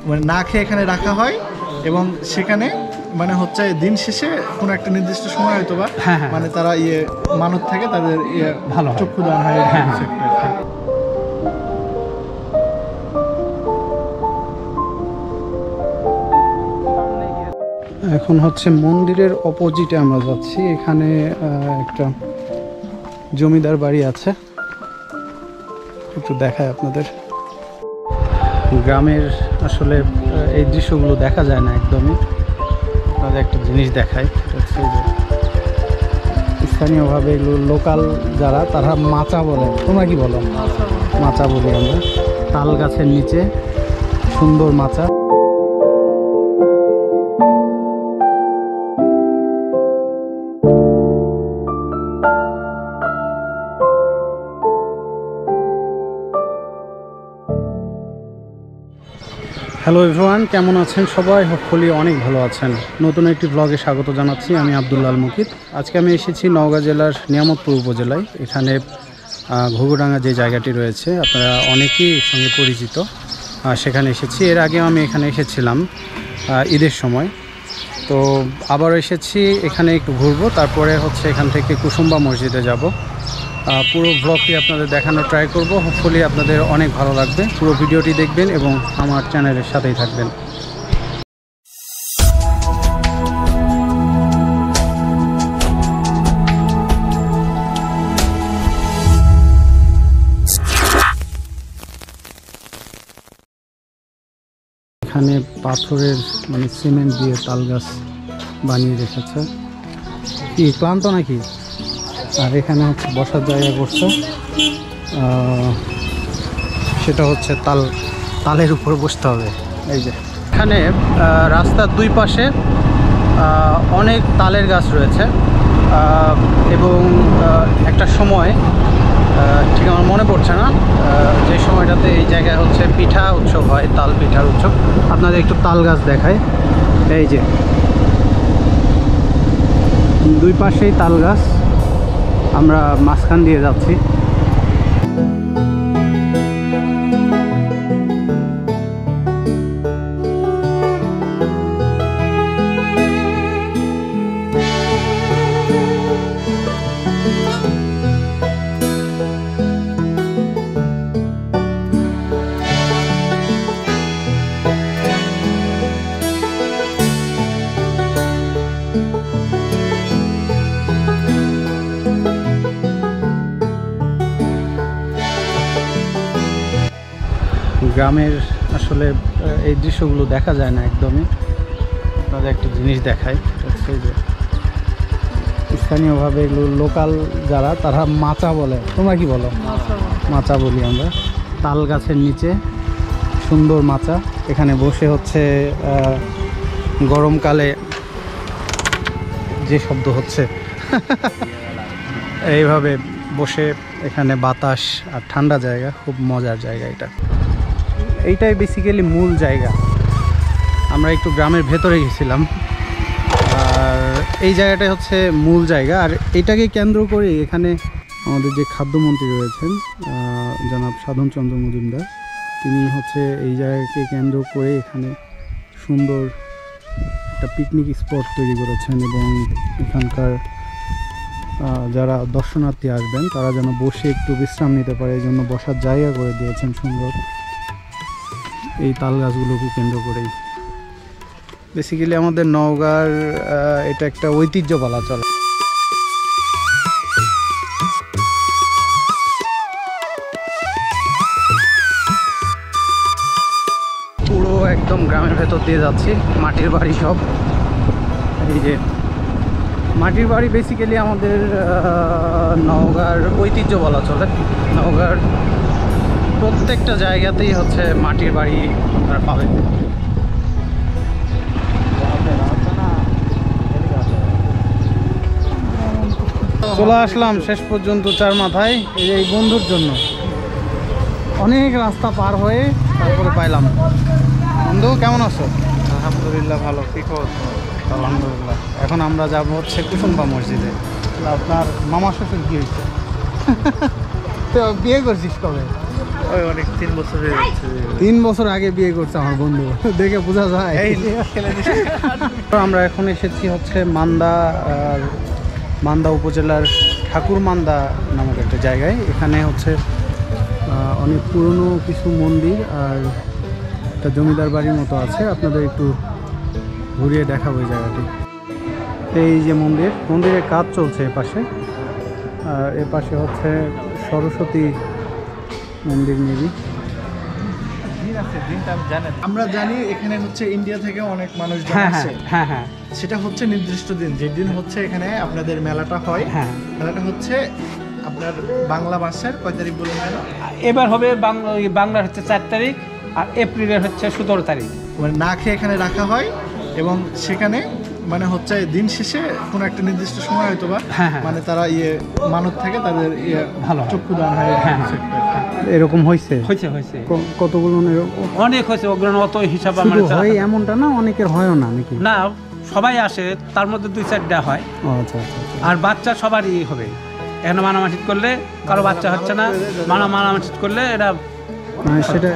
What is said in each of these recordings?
মানে না খেয়ে এখানে রাখা হয় এবং সেখানে মানে হচ্ছে দিন শেষে কোনো একটা নির্দিষ্ট সময় হয়তো বা মানে তারা মানত থেকে তাদের ভালো চক্ষুদান হয়। এখন হচ্ছে মন্দিরের অপোজিটে আমরা যাচ্ছি। এখানে একটা জমিদার বাড়ি আছে, একটু দেখায় আপনাদের। গ্রামের আসলে এই দৃশ্যগুলো দেখা যায় না একদমই। আপনাদের একটা জিনিস দেখায়, হচ্ছে যে স্থানীয়ভাবে এগুলো লোকাল যারা তারা মাচা বলে। তোমরা কি বলো? মাচা বলি আমরা। তাল গাছের নিচে সুন্দর মাচা। হ্যালো এভরিওয়ান, কেমন আছেন সবাই? হোপফুলি অনেক ভালো আছেন। নতুন একটি ব্লগে স্বাগত জানাচ্ছি। আমি আব্দুল্লাহ আল মুকিত। আজকে আমি এসেছি নওগাঁ জেলার নিয়ামতপুর উপজেলায়। এখানে ঘুঘুডাঙ্গা যে জায়গাটি রয়েছে আপনারা অনেকেই সঙ্গে পরিচিত, সেখানে এসেছি। এর আগেও আমি এখানে এসেছিলাম ঈদের সময়, তো আবারও এসেছি। এখানে একটু ঘুরবো, তারপরে হচ্ছে এখান থেকে কুসুম্বা মসজিদে যাব। পুরো ব্লগটি আপনাদের দেখানোর ট্রাই করব। হোপফুলি আপনাদের অনেক ভালো লাগবে। পুরো ভিডিওটি দেখবেন এবং আমার চ্যানেলের সাথেই থাকবেন। এখানে পাথরের মানে সিমেন্ট দিয়ে তাল গাছ বানিয়ে রেখেছে। কি ক্লান্ত নাকি? আর এখানে হচ্ছে বসার জায়গা করছে, সেটা হচ্ছে তালের উপরে বসতে হবে। এই যে এখানে রাস্তার দুই পাশে অনেক তালের গাছ রয়েছে এবং একটা সময় ঠিক আমার মনে পড়ছে না, যে সময়টাতে এই জায়গায় হচ্ছে পিঠা উৎসব হয়, তাল পিঠার উৎসব। আপনাদের একটু তাল গাছ দেখায়। এই যে দুই পাশেই তাল গাছ, আমরা মাঝখান দিয়ে যাচ্ছি। গ্রামের আসলে এই দৃশ্যগুলো দেখা যায় না একদমই। আপনাদের একটা জিনিস দেখায়, হচ্ছে যে স্থানীয়ভাবে এগুলো লোকাল যারা তারা মাচা বলে। তোমরা কি বলো? মাচা বলি আমরা। তাল গাছের নিচে সুন্দর মাচা। এখানে বসে হচ্ছে গরমকালে যে শব্দ হচ্ছে এইভাবে বসে এখানে বাতাস আর ঠান্ডা জায়গা, খুব মজার জায়গা এটা। এইটাই বেসিক্যালি মূল জায়গা। আমরা একটু গ্রামের ভেতরে গেছিলাম, আর এই জায়গাটাই হচ্ছে মূল জায়গা। আর এটাকে কেন্দ্র করে এখানে আমাদের যে খাদ্যমন্ত্রী রয়েছেন জনাব সাধন চন্দ্র মজুমদার, তিনি হচ্ছে এই জায়গাকে কেন্দ্র করে এখানে সুন্দর একটা পিকনিক স্পট তৈরি করেছেন এবং এখানকার যারা দর্শনার্থী আসবেন তারা যেন বসে একটু বিশ্রাম নিতে পারে, এই জন্য বসার জায়গা করে দিয়েছেন সুন্দর এই তাল গাছগুলোকে কেন্দ্র করেই। বেসিক্যালি আমাদের নওগাঁর এটা একটা ঐতিহ্য বলা চলে। পুরো একদম গ্রামের ভেতর দিয়ে যাচ্ছি। মাটির বাড়ি সব। এই যে মাটির বাড়ি বেসিক্যালি আমাদের নওগাঁর ঐতিহ্য বলা চলে। নওগাঁর প্রত্যেকটা জায়গাতেই হচ্ছে মাটির বাড়ি আপনারা পাবেন। চলে আসলাম শেষ পর্যন্ত চার মাথায় এই বন্ধুর জন্য। অনেক রাস্তা পার হয়ে তারপরে পাইলাম। বন্ধু কেমন আছো? আলহামদুলিল্লাহ ভালো। কি খবর? আলহামদুলিল্লাহ। এখন আমরা যাব হচ্ছে কুসুম্বা মসজিদে। আপনার মামা শ্বশুর কি হয়েছে? তো বিয়ে করছিস কবে? ওই অনেক 3 বছর হয়ে যাচ্ছে। 3 বছর আগে বিয়ে করছে আমার বন্ধু, দেখে বোঝা যায়। আমরা এখন এসেছি হচ্ছে মান্দা উপজেলার ঠাকুরমান্দা নামক একটা জায়গায়। এখানে হচ্ছে অনেক পুরনো কিছু মন্দির আর একটা জমিদার বাড়ির মতো আছে। আপনাদের একটু ঘুরিয়ে দেখাবো এই জায়গাটি। এই যে মন্দিরের কাজ চলছে এপাশে, আর এপাশে হচ্ছে সরস্বতী মন্দির মেবি। আমরা জানি এখানে হচ্ছে ইন্ডিয়া থেকে অনেক মানুষ আসে। হ্যাঁ হ্যাঁ, সেটা হচ্ছে নির্দিষ্ট দিন, যেদিন হচ্ছে এখানে আপনাদের মেলাটা হয়। হ্যাঁ, মেলাটা হচ্ছে আপনার বাংলা মাসের কয় তারিখ বলুন? এবার হবে বাংলার হচ্ছে 4 তারিখ আর এপ্রিলের হচ্ছে 17 তারিখ। মানে না খেয়ে এখানে রাখা হয় এবং সেখানে মানে হচ্ছে দিন শেষে কোনো একটা নির্দিষ্ট সময় হয়তো বা মানে তারা মানত থেকে তাদের ভালো চক্ষুদান হয়। এরকম হয়েছে হয়েছে কতগুলো অনেক হয়েছে, ওগুলো অত হিসাব শুধু হয় এমনটা না, অনেকের হয়ও না নাকি? না, সবাই আসে, তার মধ্যে 2-4টা হয়। আচ্ছা আচ্ছা। আর বাচ্চা সবারই হবে। এখানে মানামাটিত করলে কারো বাচ্চা হচ্ছে না, মানামাটিত করলে এটা মানে সেটা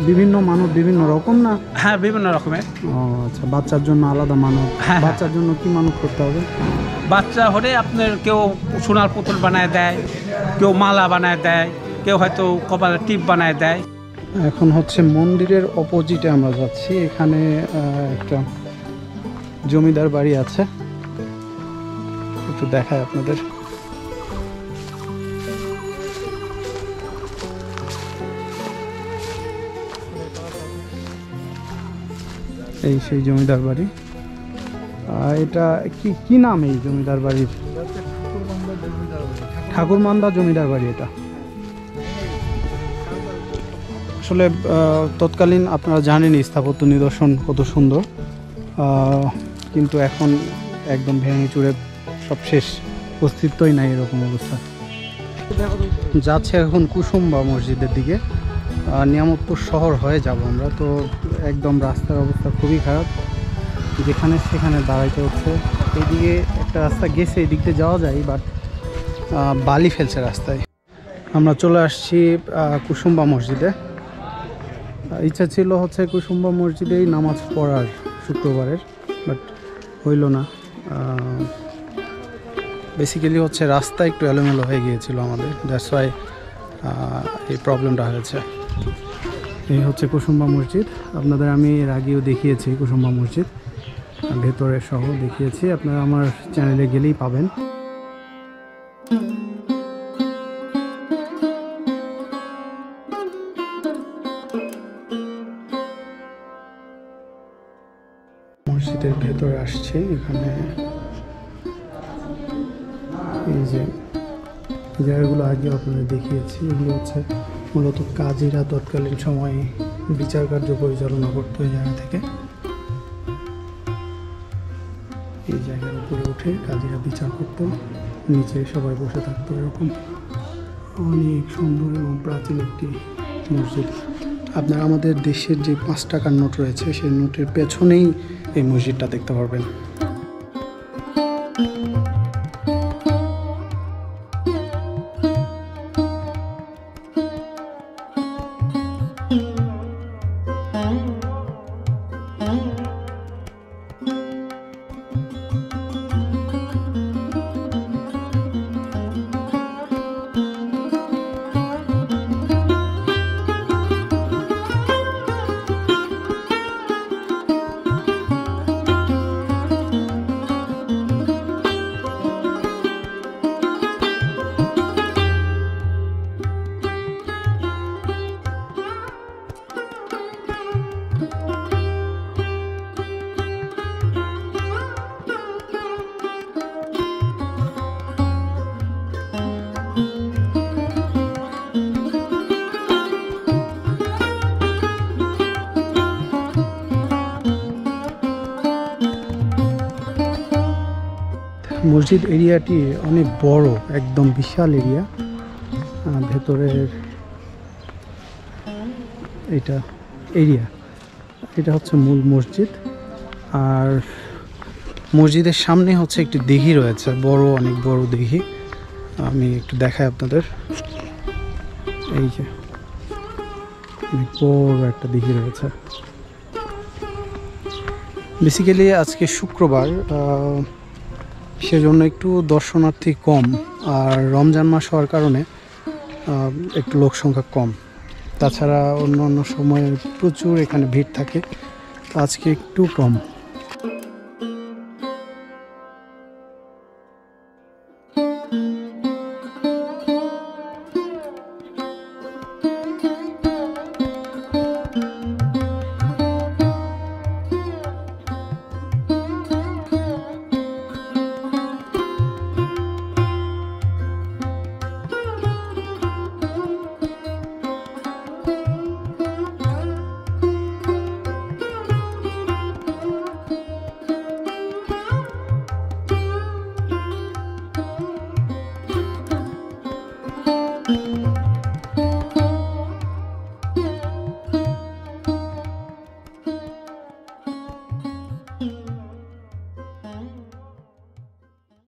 বিভিন্ন মানব বিভিন্ন রকম না? হ্যাঁ, বিভিন্ন রকমের। ও আচ্ছা, বাচ্চার জন্য আলাদা মানব। বাচ্চার জন্য কি মানব করতে হবে? বাচ্চা হলে আপনার কেউ সোনার পুতুল বানায় দেয়, কেউ মালা বানায় দেয়, কেউ হয়তো কপালে টিপ বানায় দেয়। এখন হচ্ছে মন্দিরের অপোজিটে আমরা যাচ্ছি। এখানে একটা জমিদার বাড়ি আছে, একটু দেখায় আপনাদের। এই সেই জমিদার বাড়ি। এটা কি নাম এই জমিদার বাড়ির? ঠাকুরমান্দা জমিদার বাড়ি। এটা আসলে তৎকালীন আপনারা জানেন স্থাপত্য নিদর্শন কত সুন্দর, কিন্তু এখন একদম ভেঙে চুরে সব শেষ, অস্তিত্বই নাই এরকম অবস্থা। যাচ্ছে এখন কুসুম্বা মসজিদের দিকে। নিয়ামতপুর শহর হয়ে যাব আমরা, তো একদম রাস্তার অবস্থা খুবই খারাপ, যেখানে সেখানে দাঁড়াইতে হচ্ছে। এইদিকে একটা রাস্তা গেছে, এই দিক দিয়ে যাওয়া যায়, বাট বালি ফেলছে রাস্তায়। আমরা চলে আসছি কুসুম্বা মসজিদে। ইচ্ছা ছিল হচ্ছে কুসুম্বা মসজিদেই নামাজ পড়ার শুক্রবারের, বাট হইল না। বেসিক্যালি হচ্ছে রাস্তা একটু এলোমেলো হয়ে গিয়েছিল আমাদের, দ্যাটস ওয়াই এই প্রবলেমটা হয়েছে। এই হচ্ছে কুসুম্বা মসজিদ। আপনাদের আমি এর আগেও দেখিয়েছি কুসুম্বা মসজিদ, ভেতরে সহ দেখিয়েছি, আপনারা আমার চ্যানেলে গেলেই পাবেন। মসজিদের ভেতরে আসছি। এখানে এই যে জায়গাগুলো আগে আপনাদের দেখিয়েছি, এগুলো হচ্ছে মূলত কাজীরা তৎকালীন সময়ে বিচার কার্য পরিচালনা করতো এই জায়গা থেকে। এই জায়গার উপরে উঠে কাজীরা বিচার করতো, নিচে সবাই বসে থাকতো। এরকম অনেক সুন্দর এবং প্রাচীন একটি মসজিদ। আপনারা আমাদের দেশের যে 5 টাকার নোট রয়েছে, সেই নোটের পেছনেই এই মসজিদটা দেখতে পারবেন। মসজিদ এরিয়াটি অনেক বড়, একদম বিশাল এরিয়া। ভেতরের এটা হচ্ছে মূল মসজিদ, আর মসজিদের সামনে হচ্ছে একটি দিঘি রয়েছে, অনেক বড় দিঘি। আমি একটু দেখাই আপনাদের। এই যে অনেক বড় একটা দিঘি রয়েছে। বেসিক্যালি আজকে শুক্রবার, সেজন্য একটু দর্শনার্থী কম, আর রমজান মাস হওয়ার কারণে একটু লোক সংখ্যা কম। তাছাড়া অন্য অন্য সময় প্রচুর এখানে ভিড় থাকে, তো আজকে একটু কম।